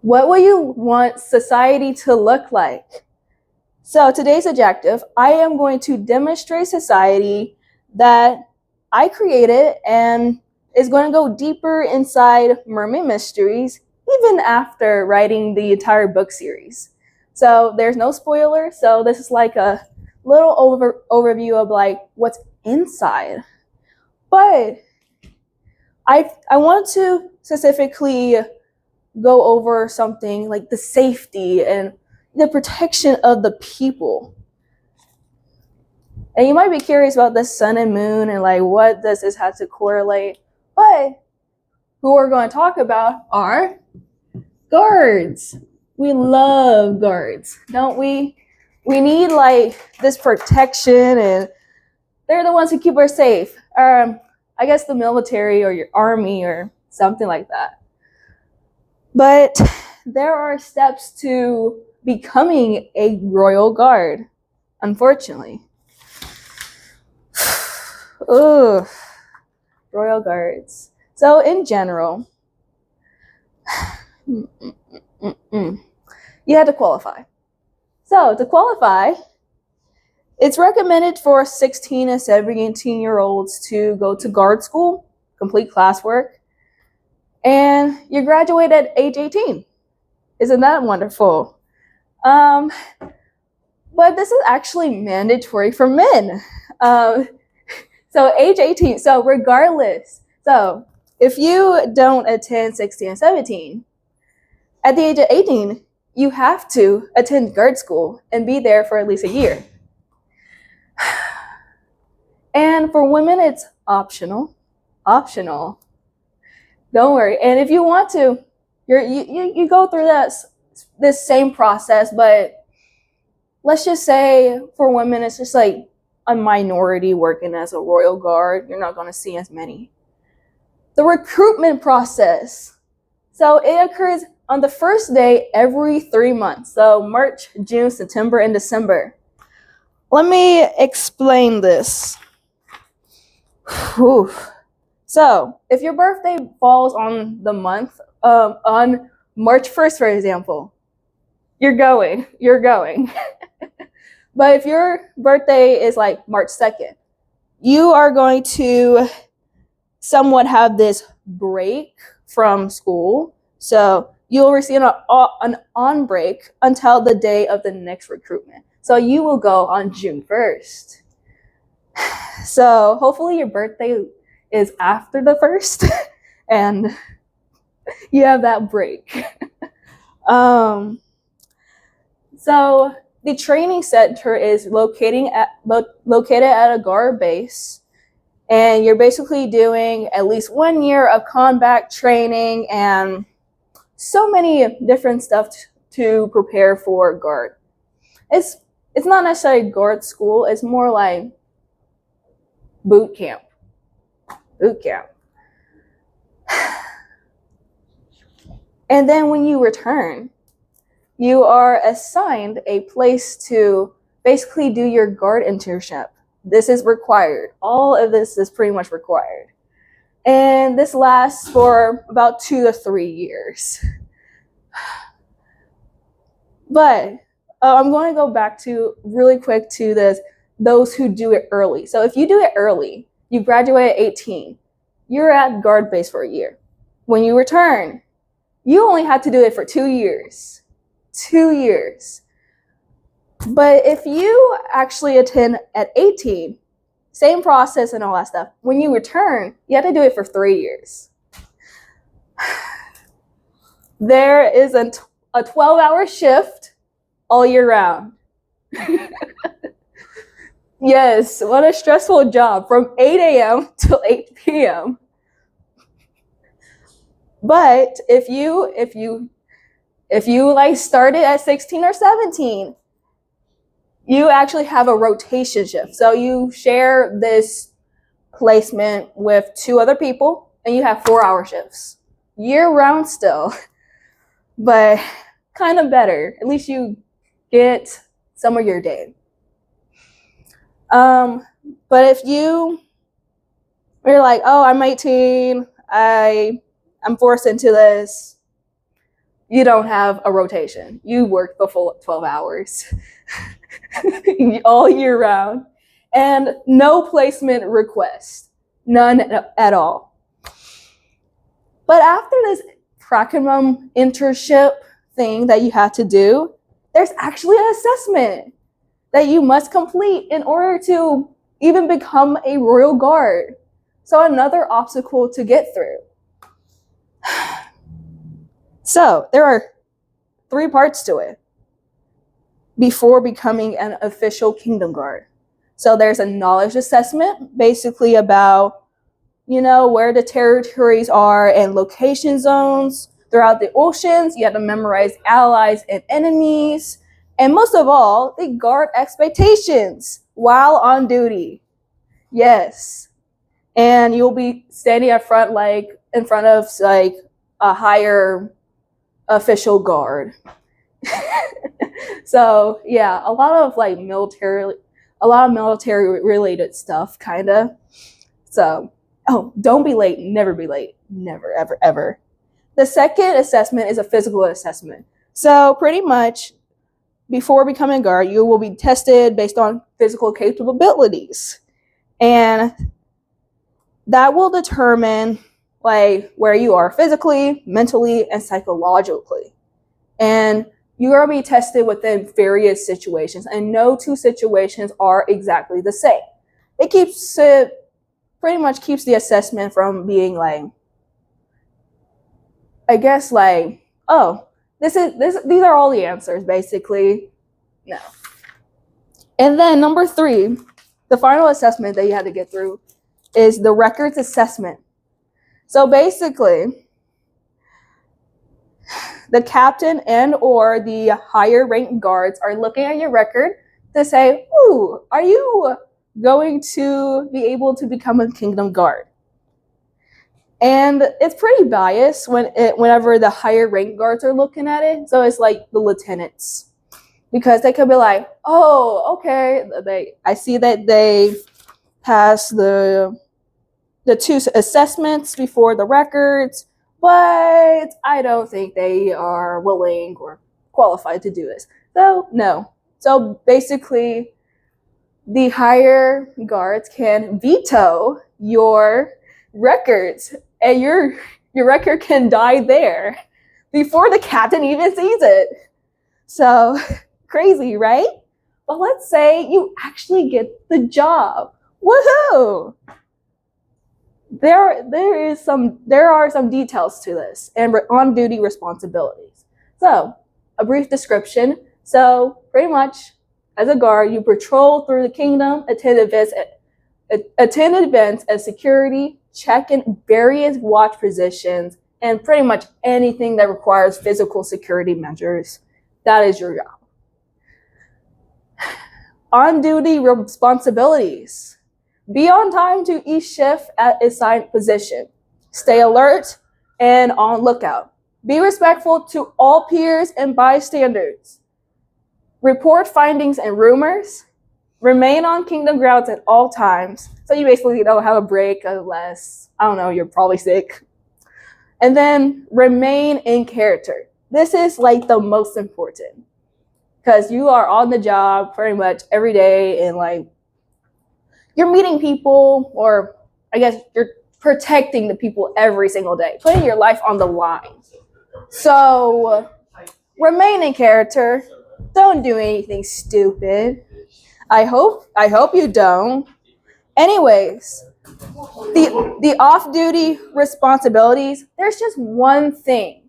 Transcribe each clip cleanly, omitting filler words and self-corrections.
What will you want society to look like? So today's objective, I am going to demonstrate society that I created and is going to go deeper inside Mermaid Mysteries even after writing the entire book series. So there's no spoiler, so this is like a little overview of like what's inside. But I want to specifically go over something like the safety and the protection of the people. And you might be curious about the sun and moon and like what does this have to correlate? But who we're going to talk about are guards. We love guards, don't we? We need like this protection, and they're the ones who keep us safe. I guess the military or your army or something like that. But there are steps to becoming a royal guard, unfortunately. Ugh, royal guards. So in general, you had to qualify. So to qualify, it's recommended for 16 and 17-year-olds to go to guard school, complete classwork, and you graduate at age 18. Isn't that wonderful? But this is actually mandatory for men. So age 18, so regardless. So if you don't attend 16 and 17, at the age of 18, you have to attend guard school and be there for at least a year. And for women, it's optional. Optional. Don't worry. And if you want to, you go through this same process, but let's just say for women, it's just like a minority working as a royal guard. You're not going to see as many. The recruitment process. So it occurs on the first day every 3 months. So March, June, September, and December. Let me explain this. Whew. So if your birthday falls on the month, on March 1st, for example, you're going. But if your birthday is like March 2nd, you are going to somewhat have this break from school. So you'll receive an on break until the day of the next recruitment. So you will go on June 1st. So hopefully your birthday is after the 1st and you have that break. So the training center is located at a guard base, and you're basically doing at least 1 year of combat training and so many different stuff to prepare for guard. It's not necessarily guard school, it's more like boot camp. And then when you return, you are assigned a place to basically do your guard internship. This is required. All of this is pretty much required. And this lasts for about 2 to 3 years. But I'm going to go back to really quick to those who do it early. So if you do it early, you graduate at 18, you're at guard base for a year. When you return, you only have to do it for 2 years. 2 years. But if you actually attend at 18, same process and all that stuff. When you return, you have to do it for 3 years. There is a 12-hour shift all year round. Yes, what a stressful job from 8 a.m. till 8 p.m. But if you like started at 16 or 17, you actually have a rotation shift. So you share this placement with 2 other people and you have 4-hour shifts. Year round still, but kind of better. At least you get some of your day. But if you're like, oh, I'm 18, I'm forced into this, you don't have a rotation. You work the full 12 hours all year round. And no placement request. None at all. But after this practicum internship thing that you had to do, there's actually an assessment that you must complete in order to even become a Royal Guard. So another obstacle to get through. So there are 3 parts to it before becoming an official Kingdom Guard. So there's a knowledge assessment, basically about, where the territories are and location zones throughout the oceans. You have to memorize allies and enemies. And most of all, they guard expectations while on duty. Yes. And you'll be standing in front of a higher official guard. So yeah, a lot of military related stuff, kind of. So, don't be late. Never be late. Never, ever, ever. The second assessment is a physical assessment. So pretty much before becoming a guard, you will be tested based on physical capabilities. And that will determine where you are physically, mentally, and psychologically. And you're going to be tested within various situations, and no 2 situations are exactly the same. It pretty much keeps the assessment from being these are all the answers, basically. No. And then number 3, the final assessment that you had to get through is the records assessment. So basically, the captain and or the higher ranked guards are looking at your record to say, ooh, are you going to be able to become a Kingdom Guard? And it's pretty biased whenever the higher ranked guards are looking at it. So it's like the lieutenants, because they could be like, oh, okay, I see that they passed the 2 assessments before the records, but I don't think they are willing or qualified to do this. So no. So basically, the higher guards can veto your records, and your record can die there before the captain even sees it. So crazy, right? But let's say you actually get the job. Woohoo! There are some details to this and on-duty responsibilities. So, a brief description. So, pretty much, as a guard, you patrol through the kingdom, attend events as security, check in various watch positions, and pretty much anything that requires physical security measures. That is your job. On-duty responsibilities. Be on time to each shift at assigned position. Stay alert and on lookout. Be respectful to all peers and bystanders. Report findings and rumors. Remain on kingdom grounds at all times. So you basically don't have a break unless, you're probably sick. And then remain in character. This is the most important, because you are on the job pretty much every day, and you're meeting people, or I guess you're protecting the people every single day, putting your life on the line. So remain in character. Don't do anything stupid. I hope you don't. Anyways, the off-duty responsibilities, there's just one thing.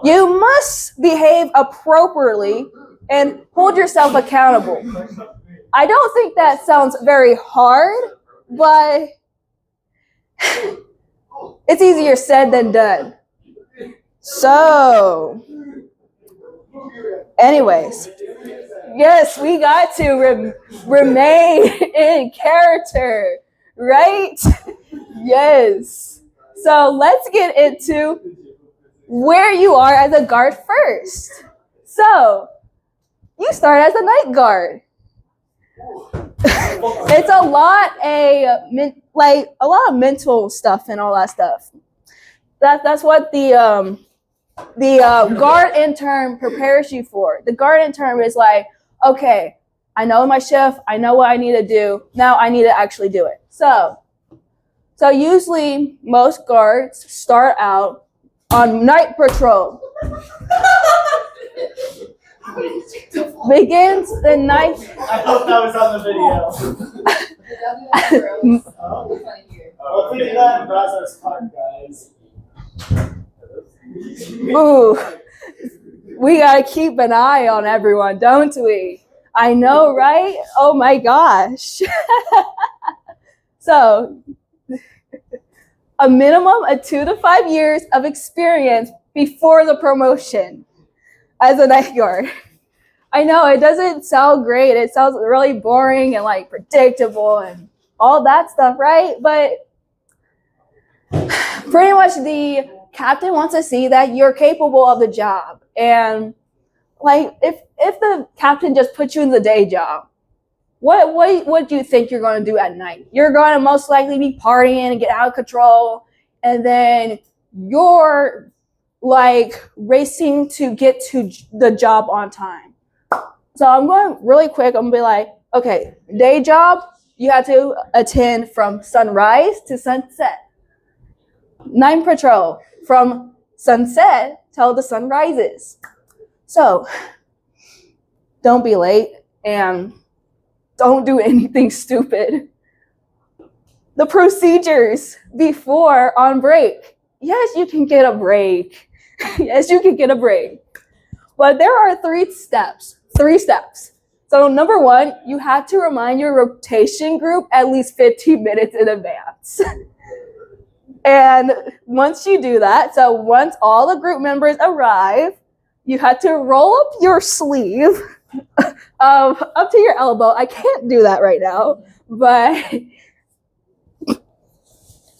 You must behave appropriately and hold yourself accountable. I don't think that sounds very hard, but it's easier said than done. So, anyways, yes, we got to remain in character, right? Yes. So let's get into where you are as a guard first. So, you start as a night guard. It's a lot of mental stuff and all that stuff. That's what the the guard intern prepares you for. The guard intern is like, okay, I know my shift, I know what I need to do. Now I need to actually do it. So usually most guards start out on night patrol. Begins the night. I hope that was on the video. Well, put that in Brazos Park, guys. Ooh, we gotta keep an eye on everyone, don't we? I know, right? Oh my gosh. So, a minimum of 2 to 5 years of experience before the promotion as a night guard. I know it doesn't sound great. It sounds really boring and like predictable and all that stuff, right? But pretty much the captain wants to see that you're capable of the job. And like if the captain just puts you in the day job, what do you think you're going to do at night? You're going to most likely be partying and get out of control, and then you're like racing to get to the job on time. So I'm going really quick. I'm going to be like, okay, day job, you have to attend from sunrise to sunset. Night patrol, from sunset till the sun rises. So don't be late and don't do anything stupid. The procedures before on break. Yes, you can get a break. Yes, you can get a break. But there are 3 steps. 3 steps. So number 1, you have to remind your rotation group at least 15 minutes in advance. And once you do that, so once all the group members arrive, you have to roll up your sleeve up to your elbow. I can't do that right now, but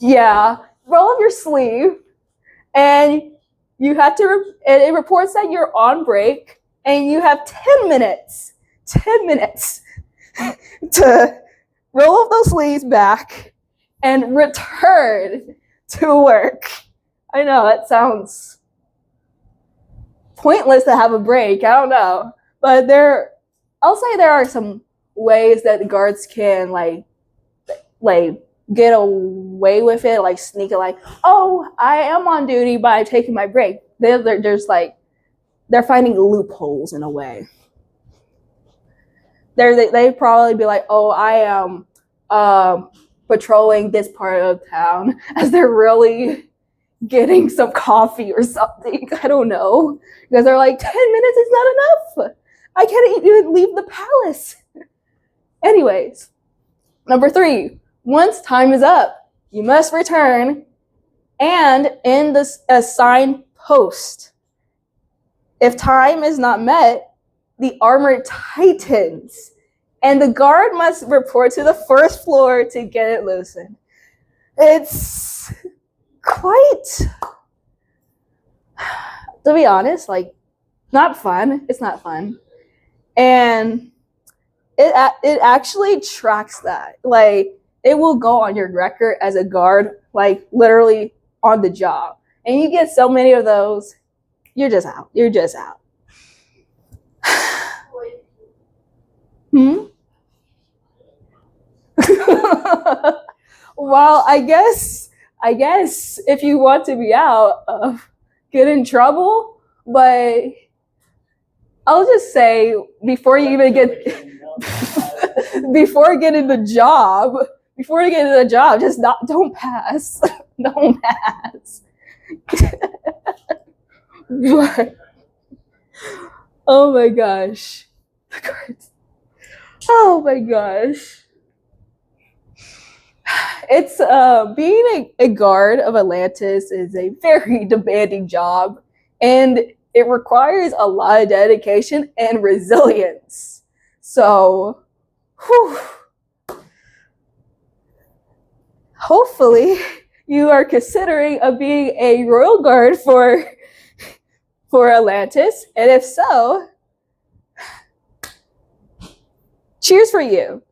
yeah, roll up your sleeve, and you have to, and it reports that you're on break, and you have 10 minutes to roll up those sleeves back and return to work. I know, it sounds pointless to have a break. I don't know. But I'll say there are some ways that the guards can like get away with it, like sneak it, like, oh, I am on duty by taking my break. There's like, they're finding loopholes in a way. They'd probably be like, oh, I am patrolling this part of town, as they're really getting some coffee or something. I don't know. Because they're like, 10 minutes is not enough. I can't even leave the palace. Anyways, number 3, once time is up, you must return and in the assigned post. If time is not met, the armor tightens, and the guard must report to the first floor to get it loosened. It's quite, to be honest, like, not fun. It's not fun. And it actually tracks that. Like, it will go on your record as a guard, like, literally on the job. And you get so many of those, you're just out. You're just out. Well, I guess if you want to be out, get in trouble. But I'll just say, before you even get before getting the job, just don't pass. Don't pass. But, oh my gosh. Oh my gosh. It's being a guard of Atlantis is a very demanding job, and it requires a lot of dedication and resilience. So, hopefully you are considering of being a royal guard for Atlantis, and if so, cheers for you.